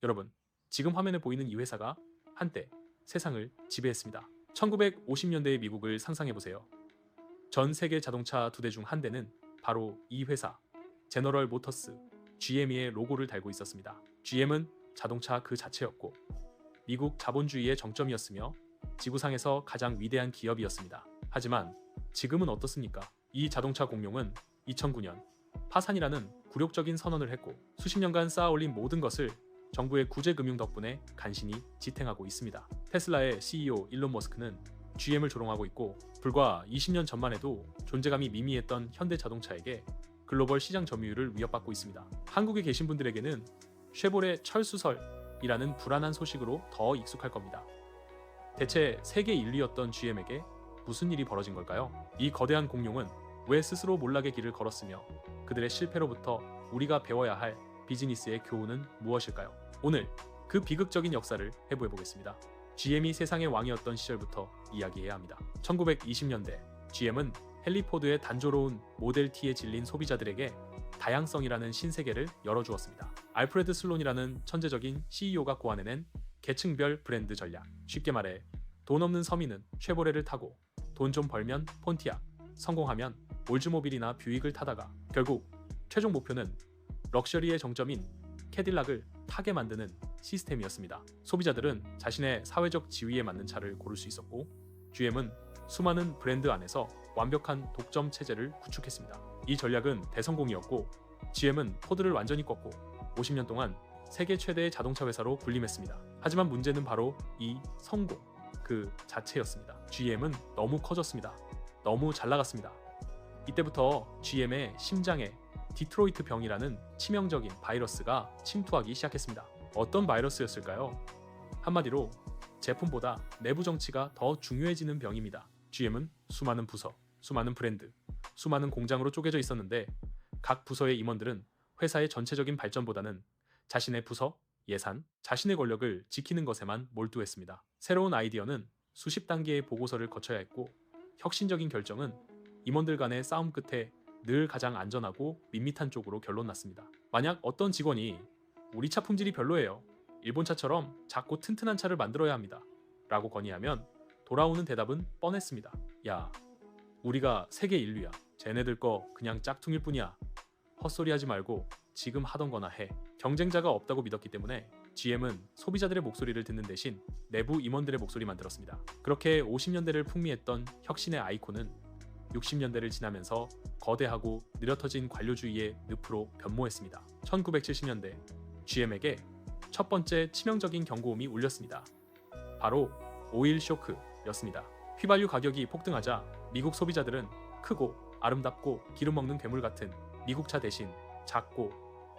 여러분, 지금 화면에 보이는 이 회사가 한때 세상을 지배했습니다. 1950년대의 미국을 상상해보세요. 전 세계 자동차 두 대 중 한 대는 바로 이 회사, 제너럴 모터스, GM의 로고를 달고 있었습니다. GM은 자동차 그 자체였고, 미국 자본주의의 정점이었으며, 지구상에서 가장 위대한 기업이었습니다. 하지만 지금은 어떻습니까? 이 자동차 공룡은 2009년 파산이라는 굴욕적인 선언을 했고, 수십 년간 쌓아올린 모든 것을 정부의 구제금융 덕분에 간신히 지탱하고 있습니다. 테슬라의 CEO 일론 머스크는 GM을 조롱하고 있고, 불과 20년 전만 해도 존재감이 미미했던 현대자동차에게 글로벌 시장 점유율을 위협받고 있습니다. 한국에 계신 분들에게는 쉐보레 철수설이라는 불안한 소식으로 더 익숙할 겁니다. 대체 세계 1위였던 GM에게 무슨 일이 벌어진 걸까요? 이 거대한 공룡은 왜 스스로 몰락의 길을 걸었으며, 그들의 실패로부터 우리가 배워야 할 비즈니스의 교훈은 무엇일까요? 오늘 그 비극적인 역사를 해부해 보겠습니다. GM이 세상의 왕이었던 시절부터 이야기해야 합니다. 1920년대 GM은 헨리 포드의 단조로운 모델 T에 질린 소비자들에게 다양성이라는 신세계를 열어주었습니다. 알프레드 슬론이라는 천재적인 CEO가 고안해낸 계층별 브랜드 전략. 쉽게 말해 돈 없는 서민은 쉐보레를 타고, 돈 좀 벌면 폰티악, 성공하면 올즈모빌이나 뷰익을 타다가 결국 최종 목표는 럭셔리의 정점인 캐딜락을 타게 만드는 시스템이었습니다. 소비자들은 자신의 사회적 지위에 맞는 차를 고를 수 있었고, GM은 수많은 브랜드 안에서 완벽한 독점 체제를 구축했습니다. 이 전략은 대성공이었고, GM은 포드를 완전히 꺾고 50년 동안 세계 최대의 자동차 회사로 군림했습니다. 하지만 문제는 바로 이 성공 그 자체였습니다. GM은 너무 커졌습니다. 너무 잘 나갔습니다. 이때부터 GM의 심장에 디트로이트 병이라는 치명적인 바이러스가 침투하기 시작했습니다. 어떤 바이러스였을까요? 한마디로 제품보다 내부 정치가 더 중요해지는 병입니다. GM은 수많은 부서, 수많은 브랜드, 수많은 공장으로 쪼개져 있었는데, 각 부서의 임원들은 회사의 전체적인 발전보다는 자신의 부서, 예산, 자신의 권력을 지키는 것에만 몰두했습니다. 새로운 아이디어는 수십 단계의 보고서를 거쳐야 했고, 혁신적인 결정은 임원들 간의 싸움 끝에 늘 가장 안전하고 밋밋한 쪽으로 결론났습니다. 만약 어떤 직원이 "우리 차 품질이 별로예요. 일본 차처럼 작고 튼튼한 차를 만들어야 합니다. 라고 건의하면 돌아오는 대답은 뻔했습니다. "야, 우리가 세계 1위야. 쟤네들 거 그냥 짝퉁일 뿐이야. 헛소리 하지 말고 지금 하던 거나 해." 경쟁자가 없다고 믿었기 때문에 GM은 소비자들의 목소리를 듣는 대신 내부 임원들의 목소리만 들었습니다. 그렇게 50년대를 풍미했던 혁신의 아이콘은 60년대를 지나면서 거대하고 느려터진 관료주의의 늪으로 변모했습니다. 1970년대 GM에게 첫 번째 치명적인 경고음이 울렸습니다. 바로 오일 쇼크였습니다. 휘발유 가격이 폭등하자 미국 소비자들은 크고 아름답고 기름 먹는 괴물 같은 미국 차 대신 작고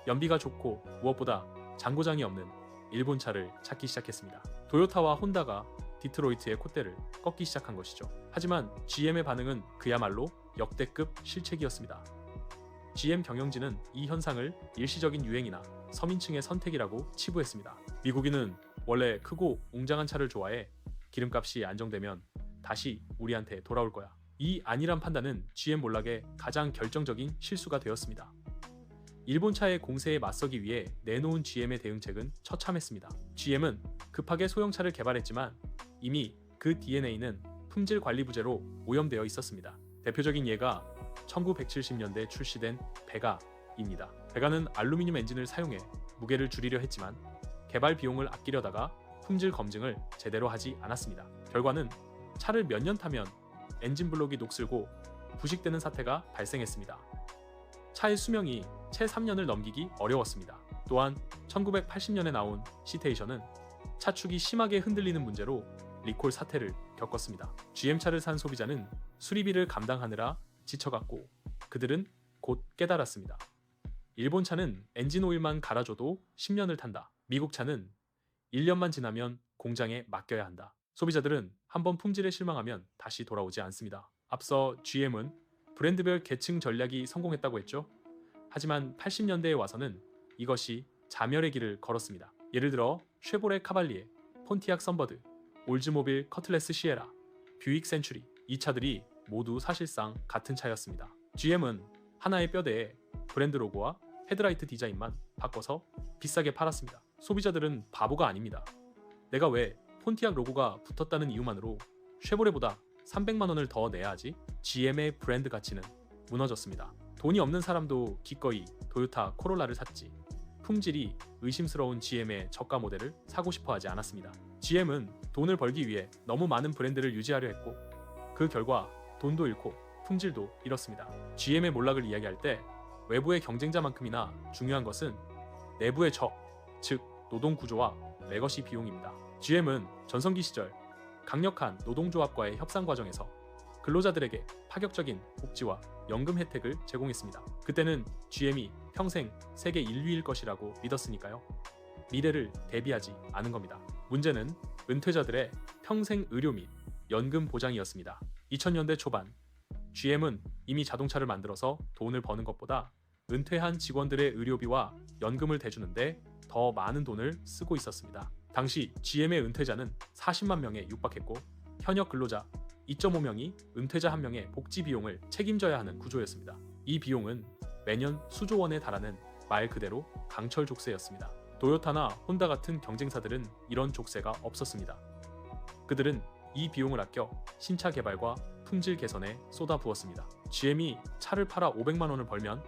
연비가 좋고 무엇보다 잔고장이 없는 일본 차를 찾기 시작했습니다. 도요타와 혼다가 디트로이트의 콧대를 꺾기 시작한 것이죠. 하지만 GM의 반응은 그야말로 역대급 실책이었습니다. GM 경영진은 이 현상을 일시적인 유행이나 서민층의 선택이라고 치부했습니다. 미국인은 원래 크고 웅장한 차를 좋아해. 기름값이 안정되면 다시 우리한테 돌아올 거야. 이 안일한 판단은 GM 몰락의 가장 결정적인 실수가 되었습니다. 일본 차의 공세에 맞서기 위해 내놓은 GM의 대응책은 처참했습니다. GM은 급하게 소형차를 개발했지만 이미 그 DNA는 품질 관리 부재로 오염되어 있었습니다. 대표적인 예가 1970년대 출시된 베가입니다. 베가는 알루미늄 엔진을 사용해 무게를 줄이려 했지만 개발 비용을 아끼려다가 품질 검증을 제대로 하지 않았습니다. 결과는 차를 몇 년 타면 엔진 블록이 녹슬고 부식되는 사태가 발생했습니다. 차의 수명이 채 3년을 넘기기 어려웠습니다. 또한 1980년에 나온 시테이션은 차축이 심하게 흔들리는 문제로 리콜 사태를 겪었습니다. GM차를 산 소비자는 수리비를 감당하느라 지쳐갔고, 그들은 곧 깨달았습니다. 일본 차는 엔진 오일만 갈아줘도 10년을 탄다. 미국 차는 1년만 지나면 공장에 맡겨야 한다. 소비자들은 한번 품질에 실망하면 다시 돌아오지 않습니다. 앞서 GM은 브랜드별 계층 전략이 성공했다고 했죠. 하지만 80년대에 와서는 이것이 자멸의 길을 걸었습니다. 예를 들어 쉐보레 카발리에, 폰티악 선버드, 올즈모빌 커틀레스 시에라, 뷰익 센츄리, 이 차들이 모두 사실상 같은 차였습니다. GM은 하나의 뼈대에 브랜드 로고와 헤드라이트 디자인만 바꿔서 비싸게 팔았습니다. 소비자들은 바보가 아닙니다. 내가 왜 폰티악 로고가 붙었다는 이유만으로 쉐보레보다 300만 원을 더 내야 하지? GM의 브랜드 가치는 무너졌습니다. 돈이 없는 사람도 기꺼이 토요타 코롤라를 샀지. 품질이 의심스러운 GM의 저가 모델을 사고 싶어 하지 않았습니다. GM은 돈을 벌기 위해 너무 많은 브랜드를 유지하려 했고 그 결과 돈도 잃고 품질도 잃었습니다. GM의 몰락을 이야기할 때 외부의 경쟁자만큼이나 중요한 것은 내부의 적, 즉 노동 구조와 레거시 비용입니다. GM은 전성기 시절 강력한 노동조합과의 협상 과정에서 근로자들에게 파격적인 복지와 연금 혜택을 제공했습니다. 그때는 GM이 평생 세계 1위일 것이라고 믿었으니까요. 미래를 대비하지 않은 겁니다. 문제는 은퇴자들의 평생 의료 및 연금 보장이었습니다. 2000년대 초반 GM은 이미 자동차를 만들어서 돈을 버는 것보다 은퇴한 직원들의 의료비와 연금을 대주는데 더 많은 돈을 쓰고 있었습니다. 당시 GM의 은퇴자는 40만 명에 육박했고 현역 근로자 2.5명이 은퇴자 1명의 복지 비용을 책임져야 하는 구조였습니다. 이 비용은 매년 수조 원에 달하는 말 그대로 강철 족쇄였습니다. 도요타나 혼다 같은 경쟁사들은 이런 족쇄가 없었습니다. 그들은 이 비용을 아껴 신차 개발과 품질 개선에 쏟아부었습니다. GM이 차를 팔아 500만 원을 벌면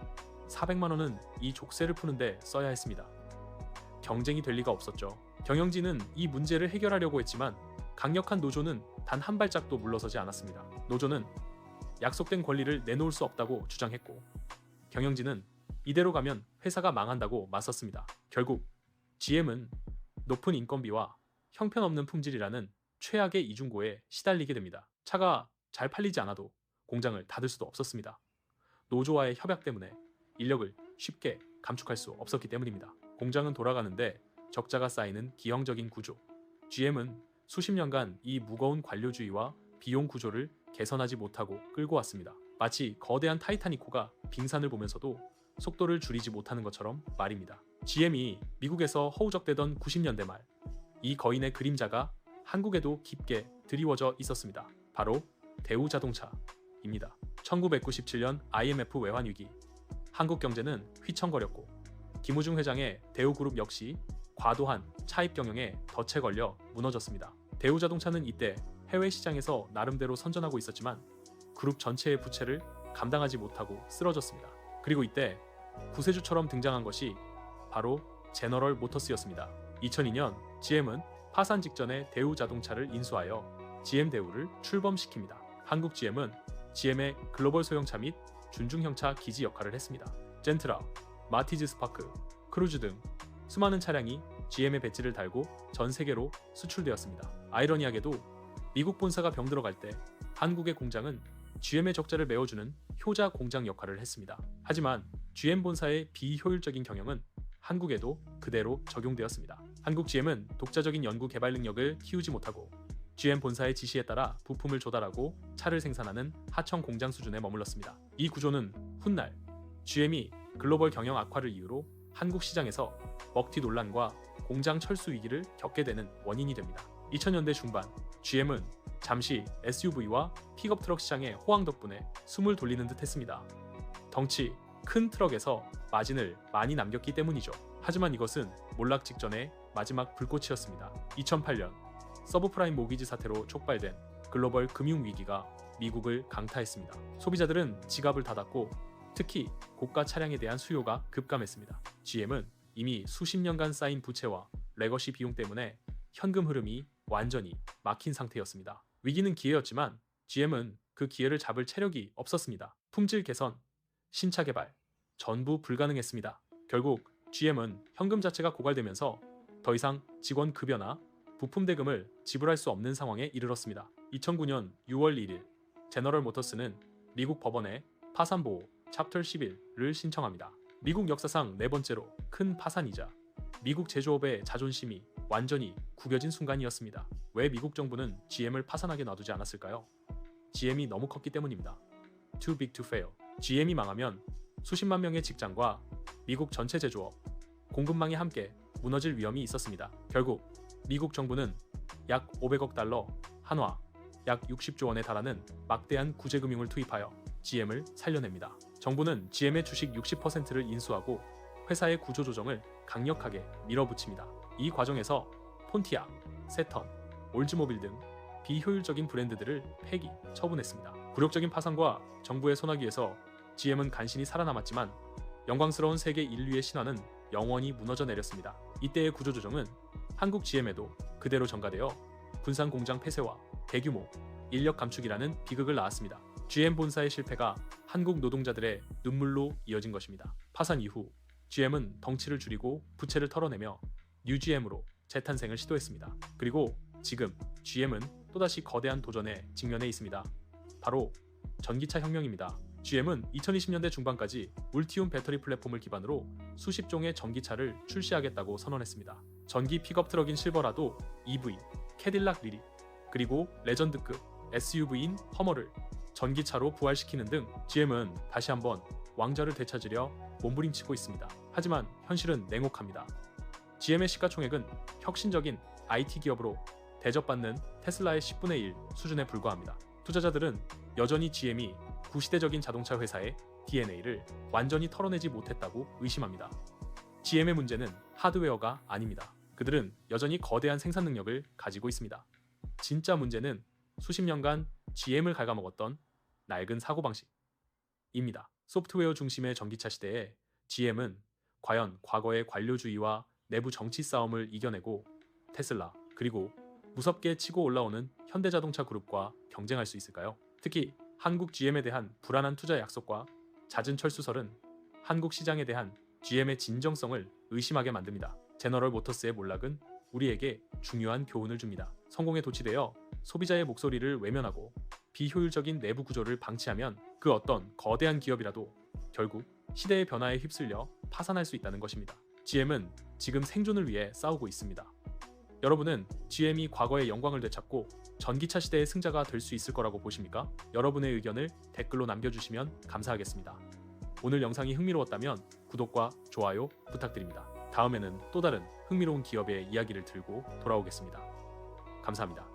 400만 원은 이 족쇄를 푸는데 써야 했습니다. 경쟁이 될 리가 없었죠. 경영진은 이 문제를 해결하려고 했지만 강력한 노조는 단 한 발짝도 물러서지 않았습니다. 노조는 약속된 권리를 내놓을 수 없다고 주장했고 경영진은 이대로 가면 회사가 망한다고 맞섰습니다. 결국 GM은 높은 인건비와 형편없는 품질이라는 최악의 이중고에 시달리게 됩니다. 차가 잘 팔리지 않아도 공장을 닫을 수도 없었습니다. 노조와의 협약 때문에 인력을 쉽게 감축할 수 없었기 때문입니다. 공장은 돌아가는데 적자가 쌓이는 기형적인 구조. GM은 수십 년간 이 무거운 관료주의와 비용 구조를 개선하지 못하고 끌고 왔습니다. 마치 거대한 타이타닉호가 빙산을 보면서도 속도를 줄이지 못하는 것처럼 말입니다. GM이 미국에서 허우적대던 90년대 말, 이 거인의 그림자가 한국에도 깊게 드리워져 있었습니다. 바로 대우자동차입니다. 1997년 IMF 외환 위기, 한국 경제는 휘청거렸고 김우중 회장의 대우그룹 역시 과도한 차입 경영에 덫에 걸려 무너졌습니다. 대우자동차는 이때 해외 시장에서 나름대로 선전하고 있었지만 그룹 전체의 부채를 감당하지 못하고 쓰러졌습니다. 그리고 이때 구세주처럼 등장한 것이 바로 제너럴 모터스였습니다. 2002년 GM은 파산 직전에 대우자동차를 인수하여 GM대우를 출범시킵니다. 한국 GM은 GM의 글로벌 소형차 및 준중형차 기지 역할을 했습니다. 젠트라, 마티즈 스파크, 크루즈 등 수많은 차량이 GM의 배지를 달고 전 세계로 수출되었습니다. 아이러니하게도 미국 본사가 병들어갈 때 한국의 공장은 GM의 적자를 메워주는 효자 공장 역할을 했습니다. 하지만 GM 본사의 비효율적인 경영은 한국에도 그대로 적용되었습니다. 한국 GM은 독자적인 연구 개발 능력을 키우지 못하고 GM 본사의 지시에 따라 부품을 조달하고 차를 생산하는 하청 공장 수준에 머물렀습니다. 이 구조는 훗날 GM이 글로벌 경영 악화를 이유로 한국 시장에서 먹튀 논란과 공장 철수 위기를 겪게 되는 원인이 됩니다. 2000년대 중반 GM은 잠시 SUV와 픽업 트럭 시장의 호황 덕분에 숨을 돌리는 듯 했습니다. 덩치 큰 트럭에서 마진을 많이 남겼기 때문이죠. 하지만 이것은 몰락 직전의 마지막 불꽃이었습니다. 2008년 서브프라임 모기지 사태로 촉발된 글로벌 금융위기가 미국을 강타했습니다. 소비자들은 지갑을 닫았고 특히 고가 차량에 대한 수요가 급감했습니다. GM은 이미 수십 년간 쌓인 부채와 레거시 비용 때문에 현금 흐름이 완전히 막힌 상태였습니다. 위기는 기회였지만 GM은 그 기회를 잡을 체력이 없었습니다. 품질 개선, 신차 개발, 전부 불가능했습니다. 결국 GM은 현금 자체가 고갈되면서 더 이상 직원 급여나 부품 대금을 지불할 수 없는 상황에 이르렀습니다. 2009년 6월 1일 제너럴 모터스는 미국 법원에 파산보호 챕터 11을 신청합니다. 미국 역사상 네 번째로 큰 파산이자 미국 제조업의 자존심이 완전히 구겨진 순간이었습니다. 왜 미국 정부는 GM을 파산하게 놔두지 않았을까요? GM이 너무 컸기 때문입니다. Too big to fail. GM이 망하면 수십만 명의 직장과 미국 전체 제조업, 공급망이 함께 무너질 위험이 있었습니다. 결국 미국 정부는 약 500억 달러, 한화, 약 60조 원에 달하는 막대한 구제금융을 투입하여 GM을 살려냅니다. 정부는 GM의 주식 60%를 인수하고 회사의 구조조정을 강력하게 밀어붙입니다. 이 과정에서 폰티악, 세턴, 올즈모빌 등 비효율적인 브랜드들을 폐기, 처분했습니다. 굴욕적인 파산과 정부의 소나기에서 GM은 간신히 살아남았지만 영광스러운 세계 인류의 신화는 영원히 무너져 내렸습니다. 이때의 구조조정은 한국 GM에도 그대로 전가되어 군산 공장 폐쇄와 대규모 인력 감축이라는 비극을 낳았습니다. GM 본사의 실패가 한국 노동자들의 눈물로 이어진 것입니다. 파산 이후 GM은 덩치를 줄이고 부채를 털어내며 뉴 GM으로 재탄생을 시도했습니다. 그리고 지금 GM은 또다시 거대한 도전에 직면해 있습니다. 바로 전기차 혁명입니다. GM은 2020년대 중반까지 울티움 배터리 플랫폼을 기반으로 수십 종의 전기차를 출시하겠다고 선언했습니다. 전기 픽업 트럭인 실버라도 EV, 캐딜락 리리, 그리고 레전드급 SUV인 허머를 전기차로 부활시키는 등 GM은 다시 한번 왕좌를 되찾으려 몸부림치고 있습니다. 하지만 현실은 냉혹합니다. GM의 시가총액은 혁신적인 IT 기업으로 대접받는 테슬라의 10분의 1 수준에 불과합니다. 투자자들은 여전히 GM이 구시대적인 자동차 회사의 DNA를 완전히 털어내지 못했다고 의심합니다. GM의 문제는 하드웨어가 아닙니다. 그들은 여전히 거대한 생산 능력을 가지고 있습니다. 진짜 문제는 수십 년간 GM을 갉아먹었던 낡은 사고방식입니다. 소프트웨어 중심의 전기차 시대에 GM은 과연 과거의 관료주의와 내부 정치 싸움을 이겨내고 테슬라 그리고 무섭게 치고 올라오는 현대자동차 그룹과 경쟁할 수 있을까요? 특히 한국 GM에 대한 불안한 투자 약속과 잦은 철수설은 한국 시장에 대한 GM의 진정성을 의심하게 만듭니다. 제너럴 모터스의 몰락은 우리에게 중요한 교훈을 줍니다. 성공에 도취되어 소비자의 목소리를 외면하고 비효율적인 내부 구조를 방치하면 그 어떤 거대한 기업이라도 결국 시대의 변화에 휩쓸려 파산할 수 있다는 것입니다. GM은 지금 생존을 위해 싸우고 있습니다. 여러분은 GM이 과거의 영광을 되찾고 전기차 시대의 승자가 될 수 있을 거라고 보십니까? 여러분의 의견을 댓글로 남겨주시면 감사하겠습니다. 오늘 영상이 흥미로웠다면 구독과 좋아요 부탁드립니다. 다음에는 또 다른 흥미로운 기업의 이야기를 들고 돌아오겠습니다. 감사합니다.